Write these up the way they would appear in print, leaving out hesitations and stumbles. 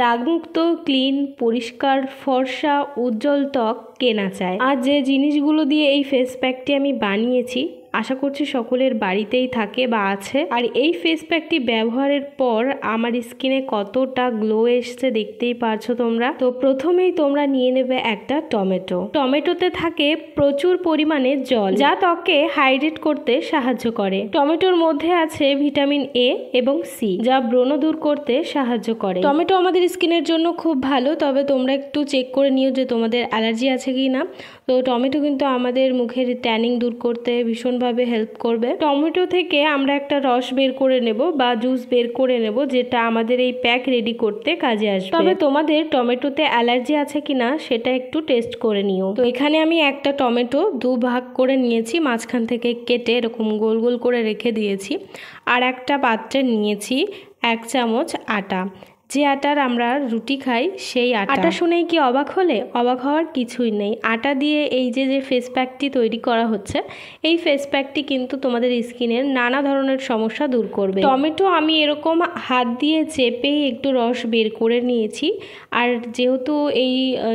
দাগমুক্ত clean পরিষ্কার ফর্সা উজ্জ্বল ত্বক কেনা চায়। আর যে জিনিসগুলো দিয়ে এই ফেস প্যাকটি আমি বানিয়েছি আশা করছি সকলের বাড়িতেই থাকে বা আছে। আর এই ফেস প্যাকটি ব্যবহারের পর আমার স্কিনে কতটা গ্লো এসছে দেখতেই পারছো তোমরা। তো প্রথমেই তোমরা নিয়ে নেবে একটা টমেটো। টমেটোতে থাকে প্রচুর পরিমাণে জল, যা ত্বককে হাইড্রেট করতে সাহায্য করে। টমেটোর মধ্যে আছে ভিটামিন এ এবং সি, যা ব্রণ দূর করতে সাহায্য করে। টমেটো আমাদের স্কিনের জন্য খুব ভালো, তবে তোমরা একটু চেক করে নিও যে তোমাদের অ্যালার্জি আছে কি না। তো টমেটো কিন্তু আমাদের মুখের ট্যানিং দূর করতে ভীষণভাবে হেল্প করবে। টমেটো থেকে আমরা একটা রস বের করে নেব বা জুস বের করে নেব, যেটা আমাদের এই প্যাক রেডি করতে কাজে আসবে। তবে তোমাদের টমেটোতে অ্যালার্জি আছে কিনা সেটা একটু টেস্ট করে নিও। তো এখানে আমি একটা টমেটো দুভাগ করে নিয়েছি, মাঝখান থেকে কেটে এরকম গোল গোল করে রেখে দিয়েছি। আর একটা পাত্রে নিয়েছি 1 চামচ আটা, যে আটার আমরা রুটি খাই সেই আটা। শুনেই কি অবাক হলে? অবাক হওয়ার কিছুই নেই। আটা দিয়ে এই যে ফেস প্যাকটি তৈরি করা হচ্ছে, এই ফেস প্যাকটি কিন্তু তোমাদের স্কিনের নানা ধরনের সমস্যা দূর করবে। টমেটো আমি এরকম হাত দিয়ে চেপেই একটু রস বের করে নিয়েছি। আর যেহেতু এই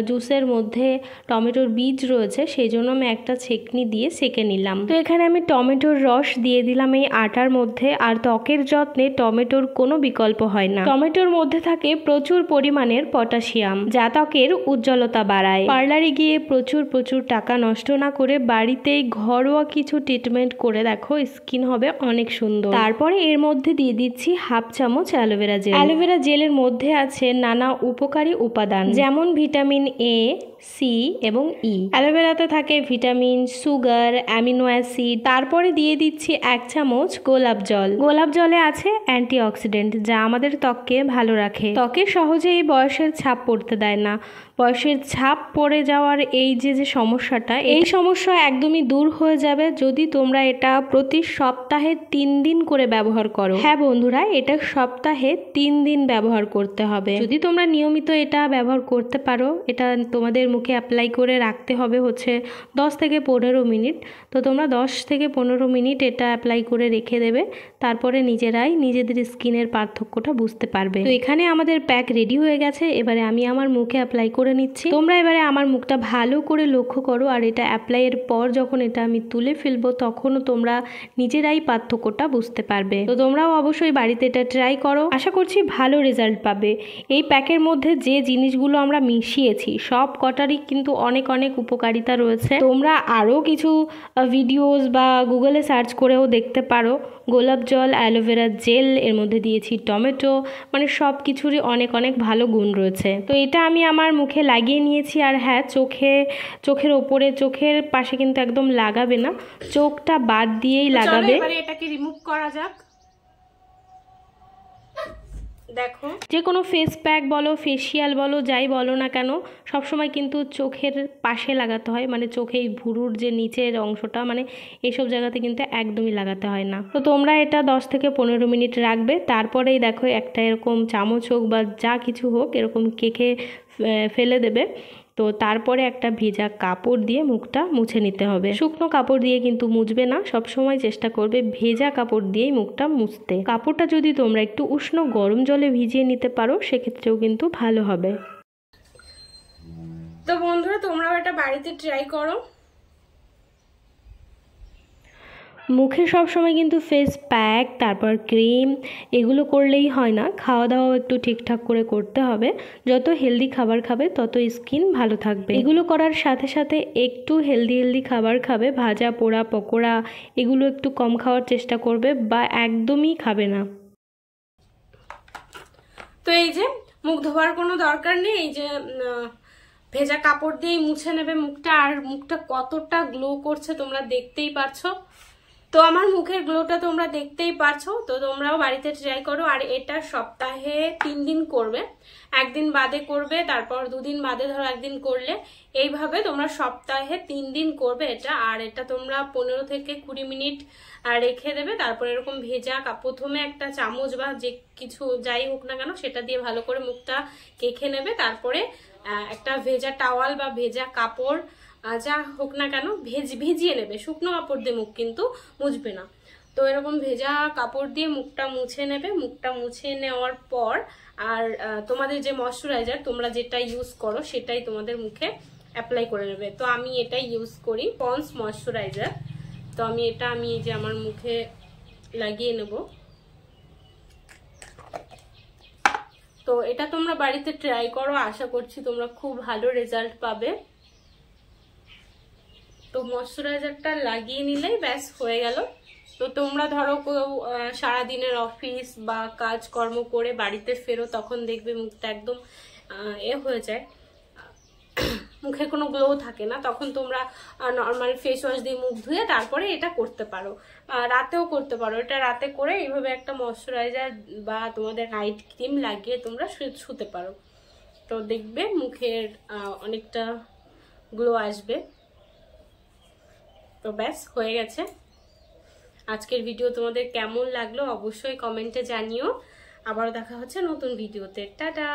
জুসের মধ্যে টমেটোর বীজ রয়েছে, সেই জন্য আমি একটা ছেঁকনি দিয়ে সেঁকে নিলাম। তো এখানে আমি টমেটোর রস দিয়ে দিলাম এই আটার মধ্যে। আর ত্বকের যত্নে টমেটোর কোনো বিকল্প হয় না। টমেটোর মধ্যে থাকে প্রচুর পরিমাণের পটাশিয়াম, যা ত্বকের উজ্জ্বলতা বাড়ায়। পার্লারে গিয়ে প্রচুর টাকা নষ্ট না করে বাড়িতেই ঘরোয়া কিছু ট্রিটমেন্ট করে দেখো, স্কিন হবে অনেক সুন্দর। তারপরে এর মধ্যে দিয়ে দিচ্ছি 1/2 চামচ অ্যালোভেরা জেল। অ্যালোভেরা জেলের মধ্যে আছে নানা উপকারী উপাদান, যেমন ভিটামিন এ, সি এবং ই। অ্যালোভেরাতে থাকে ভিটামিন, সুগার, অ্যামিনো অ্যাসিড। তারপরে দিয়ে দিচ্ছি 1 চামচ গোলাপ জল। গোলাপ জলে আছে অ্যান্টিঅক্সিডেন্ট, যা আমাদের ত্বককে ভালো রাখে। ত্বকে সহজেই বয়সের ছাপ পড়তে দেয় না। বয়সের ছাপ পড়ে যাওয়ার এই যে সমস্যাটা, এই সমস্যা একদমই দূর হয়ে যাবে যদি তোমরা এটা প্রতি সপ্তাহে 3 দিন করে ব্যবহার করো। হ্যাঁ বন্ধুরা, এটা সপ্তাহে 3 দিন ব্যবহার করতে হবে। যদি তোমরা নিয়মিত এটা ব্যবহার করতে পারো, এটা তোমাদের মুখে অ্যাপ্লাই করে রাখতে হবে হচ্ছে 10 থেকে 15 মিনিট। তো তোমরা 10 থেকে 15 মিনিট এটা অ্যাপ্লাই করে রেখে দেবে। তারপরে নিজেরাই নিজেদের স্কিনের পার্থক্যটা বুঝতে পারবে। তো এখানে আমাদের প্যাক রেডি হয়ে গেছে। এবারে আমি আমার মুখে অ্যাপ্লাই করে নিচ্ছি। তোমরা এবারে আমার মুখটা ভালো করে লক্ষ্য করো। আর এটা অ্যাপ্লাইয়ের পর যখন এটা আমি তুলে ফেলবো, তখনও তোমরা নিজেরাই পার্থক্যটা বুঝতে পারবে। তো তোমরাও অবশ্যই বাড়িতে এটা ট্রাই করো, আশা করছি ভালো রেজাল্ট পাবে। এই প্যাকের মধ্যে যে জিনিসগুলো আমরা মিশিয়েছি সব কটারই কিন্তু অনেক উপকারিতা রয়েছে। তোমরা আরও কিছু ভিডিওস বা গুগলে সার্চ করেও দেখতে পারো। গোলাপ জল, অ্যালোভেরা জেল, এর মধ্যে দিয়েছি টমেটো, মানে সব কিছুরই অনেক ভালো গুণ রয়েছে। তো এটা আমি আমার মুখে লাগিয়ে নিয়েছি। আর হ্যাঁ, চোখের ওপরে, চোখের পাশে কিন্তু একদম লাগাবে না, চোখটা বাদ দিয়েই লাগাবে। এবারে এটাকে রিমুভ করা যাক। দেখো, যে কোনো ফেস প্যাক বলো, ফেসিয়াল বলো, যাই বলো না কেন, সবসময় কিন্তু চোখের পাশে লাগাতে হয়। মানে চোখে এই ভুরুর যে নিচের অংশটা, মানে এইসব জায়গাতে কিন্তু একদমই লাগাতে হয় না। তো তোমরা এটা 10 থেকে 15 মিনিট রাখবে। তারপরেই দেখো একটা এরকম চামচ হোক বা যা কিছু হোক এরকম কেকে ফেলে দেবে। তো তারপরে একটা ভেজা কাপড় দিয়ে মুখটা মুছে নিতে হবে। শুকনো কাপড় দিয়ে কিন্তু মুছবে না, সবসময় চেষ্টা করবে ভেজা কাপড় দিয়েই মুখটা মুছতে। কাপড়টা যদি তোমরা একটু উষ্ণ গরম জলে ভিজিয়ে নিতে পারো, সেক্ষেত্রেও কিন্তু ভালো হবে। তো বন্ধুরা, তোমরাও এটা বাড়িতে ট্রাই করো। মুখে সবসময় কিন্তু ফেস প্যাক, তারপর ক্রিম, এগুলো করলেই হয় না, খাওয়া দাওয়াও একটু ঠিকঠাক করে করতে হবে। যত হেলদি খাবার খাবে তত স্কিন ভালো থাকবে। এগুলো করার সাথে সাথে একটু হেলদি খাবার খাবে। ভাজা পোড়া পকোড়া এগুলো একটু কম খাওয়ার চেষ্টা করবে বা একদমই খাবে না। তো এই যে মুখ ধোয়ার কোনো দরকার নেই, এই যে ভেজা কাপড় দিয়েই মুছে নেবে মুখটা। আর মুখটা কতটা গ্লো করছে তোমরা দেখতেই পারছো। তো আমার মুখের গ্লোটা তোমরা দেখতেই পারছো। তো তোমরাও বাড়িতে ট্রাই করো। আর এটা সপ্তাহে 3 দিন করবে, একদিন বাদে করবে, তারপর 2 দিন বাদে ধরো একদিন করলে, এইভাবে তোমরা সপ্তাহে 3 দিন করবে এটা। আর এটা তোমরা 15 থেকে 20 মিনিট রেখে দেবে। তারপর এরকম ভেজা প্রথমে একটা চামচ বা যে কিছু যাই হোক না কেন সেটা দিয়ে ভালো করে মুখটা কেখে নেবে। তারপরে একটা ভেজা টাওয়াল বা ভেজা কাপড় যা হোক না কেন ভিজিয়ে নেবে। শুকনো কাপড় দিয়ে মুখ কিন্তু মুছবে না। তো এরকম ভেজা কাপড় দিয়ে মুখটা মুছে নেবে। মুখটা মুছে নেওয়ার পর আর তোমাদের যে ময়শ্চারাইজার তোমরা যেটা ইউজ করো সেটাই তোমাদের মুখে অ্যাপ্লাই করে নেবে। তো আমি এটাই ইউজ করি, পন্ডস ময়শ্চারাইজার। তো আমি এই যে আমার মুখে লাগিয়ে নেব। তো এটা তোমরা বাড়িতে ট্রাই করো, আশা করছি তোমরা খুব ভালো রেজাল্ট পাবে। তো ময়শ্চারাইজারটা লাগিয়ে নিলেই ব্যাস হয়ে গেল। তো তোমরা ধরো সারাদিনের অফিস বা কাজকর্ম করে বাড়িতে ফেরো, তখন দেখবে মুখটা একদম হয়ে যায়, মুখে কোনো গ্লো থাকে না, তখন তোমরা নর্মাল ফেস ওয়াশ দিয়ে মুখ ধুয়ে তারপরে এটা করতে পারো। রাতেও করতে পারো, এটা রাতে করে এইভাবে একটা ময়শ্চারাইজার বা তোমাদের নাইট ক্রিম লাগিয়ে তোমরা শুতে পারো। তো দেখবে মুখের অনেকটা গ্লো আসবে। তো ব্যাস হয়ে গেছে। আজকের ভিডিও তোমাদের কেমন লাগলো অবশ্যই কমেন্টে জানিও। আবারও দেখা হচ্ছে নতুন ভিডিওতে। টাটা।